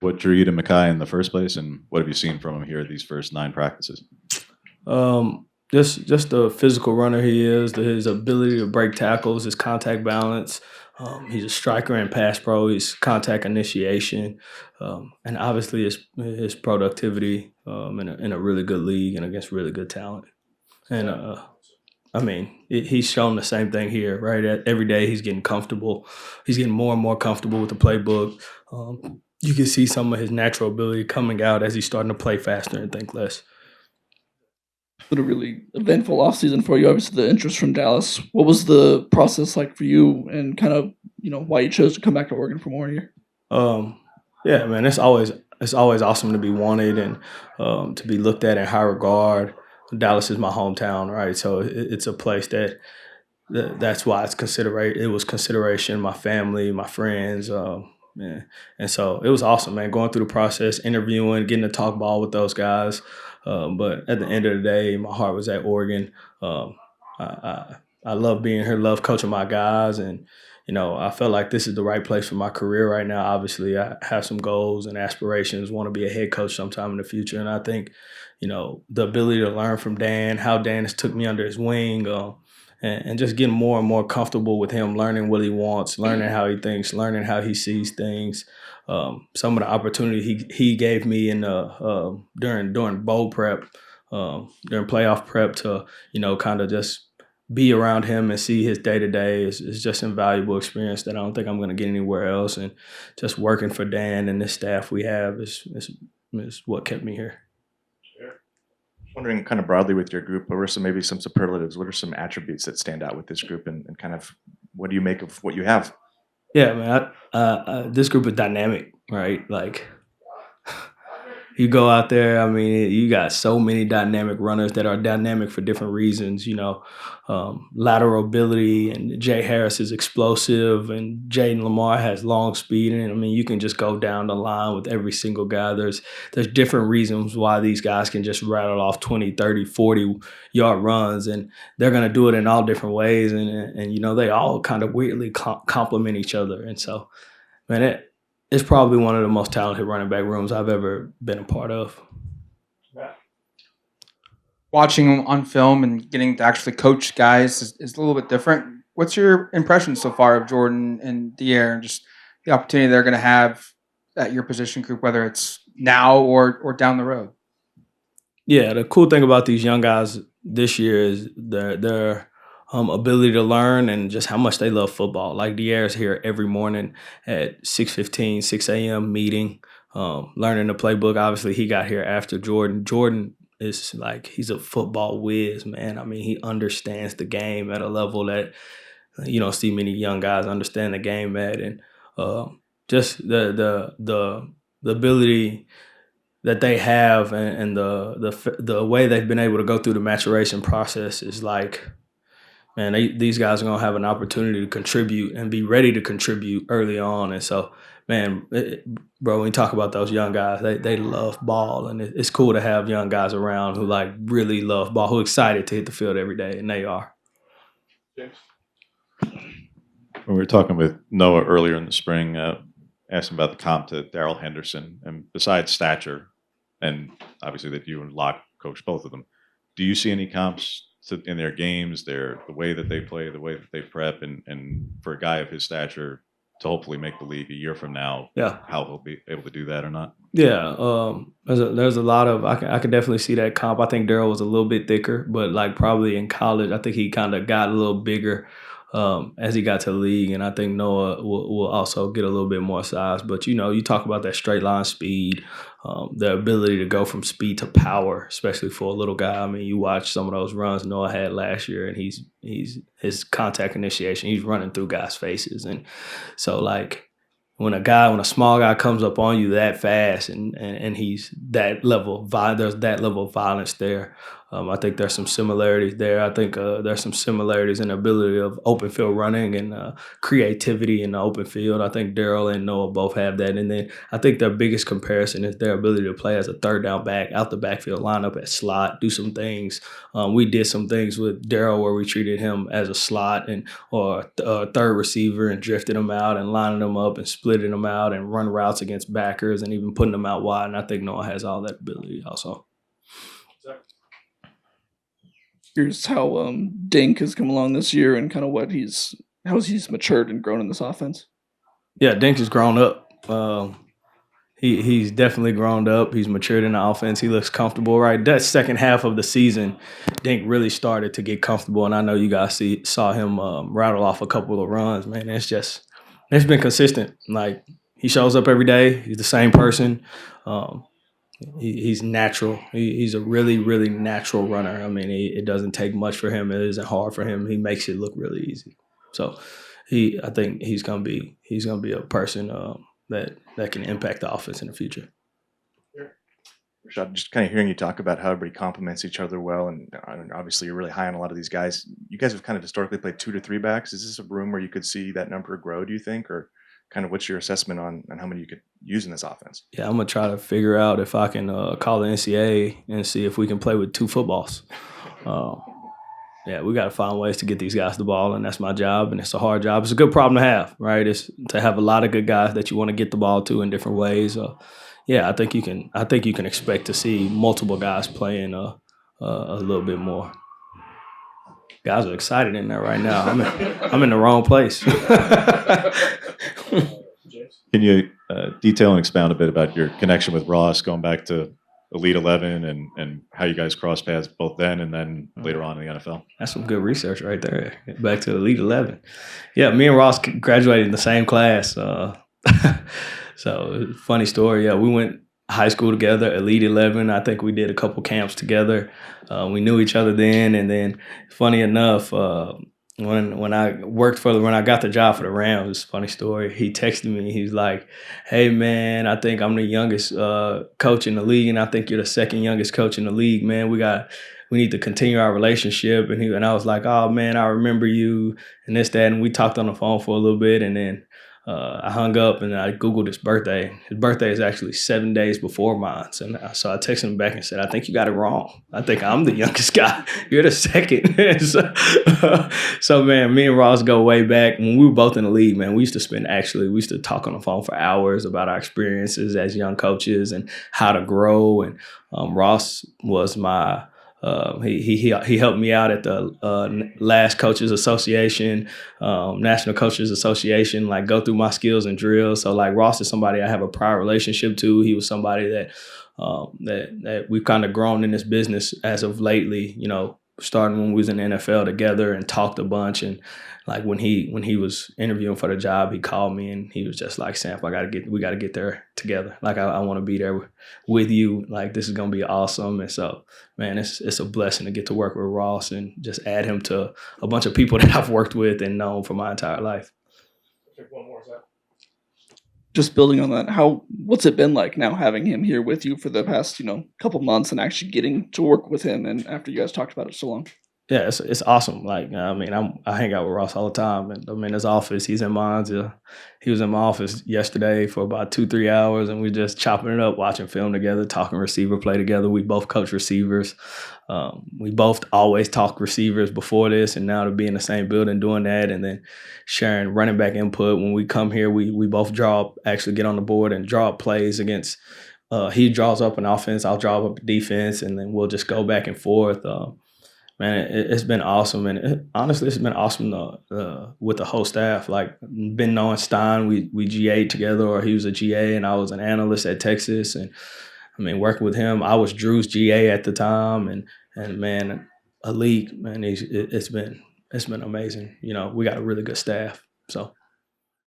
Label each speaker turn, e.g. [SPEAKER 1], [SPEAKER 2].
[SPEAKER 1] What drew you to Mackay in the first place, and what have you seen from him here these first 9 practices?
[SPEAKER 2] Just the physical runner he is, his ability to break tackles, his contact balance. He's a striker and pass pro. He's contact initiation, and obviously his productivity in a really good league and against really good talent. And I mean, he's shown the same thing here, right? Every day he's getting comfortable. He's getting more and more comfortable with the playbook. You can see some of his natural ability coming out as he's starting to play faster and think less.
[SPEAKER 3] Been a really eventful offseason for you. Obviously, the interest from Dallas. What was the process like for you, and kind of why you chose to come back to Oregon for more here?
[SPEAKER 2] Um, yeah, man, it's always awesome to be wanted and to be looked at in high regard. Dallas is my hometown, right? So it's a place that's why it's considerate. It was consideration. My family, my friends, yeah. And so it was awesome, man. Going through the process, interviewing, getting to talk ball with those guys. But at the end of the day, my heart was at Oregon. I love being here, love coaching my guys, and I felt like this is the right place for my career right now. Obviously, I have some goals and aspirations. Want to be a head coach sometime in the future, and I think the ability to learn from Dan, how Dan has took me under his wing. And just getting more and more comfortable with him, learning what he wants, learning how he thinks, learning how he sees things. Some of the opportunity he gave me in during bowl prep, during playoff prep to kind of just be around him and see his day to day is just invaluable experience that I don't think I'm going to get anywhere else. And just working for Dan and the staff we have is what kept me here.
[SPEAKER 1] Wondering kind of broadly with your group, what were maybe some superlatives? What are some attributes that stand out with this group, and kind of what do you make of what you have?
[SPEAKER 2] Yeah, man. This group is dynamic, right? Like you go out there, I mean, you got so many dynamic runners that are dynamic for different reasons. Lateral ability, and Jay Harris is explosive, and Jaden Lamar has long speed. And I mean, you can just go down the line with every single guy. There's different reasons why these guys can just rattle off 20, 30, 40-yard runs, and they're going to do it in all different ways. And they all kind of weirdly complement each other. And so, man, it's probably one of the most talented running back rooms I've ever been a part of.
[SPEAKER 4] Watching him on film and getting to actually coach guys is a little bit different. What's your impression so far of Jordan and Dier, and just the opportunity they're going to have at your position group, whether it's now or down the road?
[SPEAKER 2] Yeah, the cool thing about these young guys this year is their ability to learn and just how much they love football. Like Dier is here every morning at 6:15, 6 a.m. meeting, learning the playbook. Obviously, he got here after Jordan. Jordan is like he's a football whiz, man. I mean, he understands the game at a level that you don't see many young guys understand the game at, and just the ability that they have and the way they've been able to go through the maturation process is like, man, these guys are gonna have an opportunity to contribute and be ready to contribute early on. And so, man, bro, when you talk about those young guys, they love ball, and it's cool to have young guys around who like really love ball, who are excited to hit the field every day, and they are.
[SPEAKER 1] When we were talking with Noah earlier in the spring, asked him about the comp to Darrell Henderson, and besides stature, and obviously that you and Locke coach both of them, do you see any comps in their games, the way that they play, the way that they prep, and for a guy of his stature to hopefully make the league a year from now,
[SPEAKER 2] Yeah.
[SPEAKER 1] how he'll be able to do that or not?
[SPEAKER 2] Yeah, there's a lot of I can definitely see that comp. I think Daryl was a little bit thicker, but like probably in college, I think he kind of got a little bigger as he got to the league, and I think Noah will also get a little bit more size. But you talk about that straight line speed, the ability to go from speed to power, especially for a little guy. I mean, you watch some of those runs Noah had last year, and he's his contact initiation, he's running through guys' faces, and so like. When a small guy comes up on you that fast and he's that level of there's that level of violence there. I think there's some similarities there. I think there's some similarities in the ability of open field running and creativity in the open field. I think Daryl and Noah both have that. And then I think their biggest comparison is their ability to play as a third down back, out the backfield, line up at slot, do some things. We did some things with Daryl where we treated him as a slot or a third receiver and drifted him out and lining them up and splitting them out and run routes against backers and even putting them out wide. And I think Noah has all that ability also.
[SPEAKER 3] Here's how Dink has come along this year and kind of how he's matured and grown in this offense.
[SPEAKER 2] Yeah, Dink has grown up. He's definitely grown up. He's matured in the offense. He looks comfortable, right? That second half of the season, Dink really started to get comfortable, and I know you guys saw him rattle off a couple of runs. Man, it's been consistent. Like, he shows up every day. He's the same person. He's natural. He's a really, really natural runner. I mean, it doesn't take much for him. It isn't hard for him. He makes it look really easy. So, I think he's gonna be a person that can impact the offense in the future.
[SPEAKER 5] Rashad, just kind of hearing you talk about how everybody complements each other well, and obviously you're really high on a lot of these guys. You guys have kind of historically played 2 to 3 backs. Is this a room where you could see that number grow, do you think? Or kind of what's your assessment on how many you could use in this offense?
[SPEAKER 2] Yeah, I'm going to try to figure out if I can call the NCAA and see if we can play with 2 footballs. Yeah, we got to find ways to get these guys the ball, and that's my job, and it's a hard job. It's a good problem to have, right? It's to have a lot of good guys that you want to get the ball to in different ways. Yeah, I think you can expect to see multiple guys playing a little bit more. Guys are excited in there right now. I'm in the wrong place.
[SPEAKER 1] Can you detail and expound a bit about your connection with Ross going back to Elite 11 and how you guys crossed paths both then and then later on in the NFL?
[SPEAKER 2] That's some good research right there. Back to Elite 11. Yeah, me and Ross graduated in the same class. So, funny story. Yeah, we went high school together, Elite 11. I think we did a couple camps together. We knew each other then. And then, funny enough, when I got the job for the Rams, it's a funny story. He texted me. He's like, "Hey man, I think I'm the youngest coach in the league, and I think you're the second youngest coach in the league. Man, we need to continue our relationship." And I was like, "Oh man, I remember you," and this, that, and we talked on the phone for a little bit, and then I hung up and I Googled his birthday. His birthday is actually 7 days before mine. So I texted him back and said, "I think you got it wrong. I think I'm the youngest guy. You're the second." So, man, me and Ross go way back. When we were both in the league, man, we used to talk on the phone for hours about our experiences as young coaches and how to grow. And Ross was my he helped me out at the last Coaches Association, National Coaches Association, like go through my skills and drills. So like Ross is somebody I have a prior relationship to. He was somebody that that we've kind of grown in this business as of lately, you know, starting when we was in the NFL together and talked a bunch. And like when he was interviewing for the job, he called me and he was just like, "Sam, we got to get there together. Like I want to be there with you. Like this is gonna be awesome." And so, man, it's a blessing to get to work with Ross and just add him to a bunch of people that I've worked with and known for my entire life.
[SPEAKER 3] Just building on that, what's it been like now having him here with you for the past, couple months and actually getting to work with him and after you guys talked about it so long?
[SPEAKER 2] Yeah, it's awesome. Like, I mean, I hang out with Ross all the time, and I'm in his office. He's in mine. He was in my office yesterday for about 2-3 hours, and we just chopping it up, watching film together, talking receiver play together. We both coach receivers. We both always talk receivers before this, and now to be in the same building doing that, and then sharing running back input. When we come here, we both actually get on the board and draw up plays against. He draws up an offense, I'll draw up a defense, and then we'll just go back and forth. Man, it's been awesome, and honestly, it's been awesome with the whole staff. Like, been knowing Stein, we GA'd together, or he was a GA, and I was an analyst at Texas. And I mean, working with him, I was Drew's GA at the time, and man, elite, man, it's been amazing. You know, we got a really good staff. So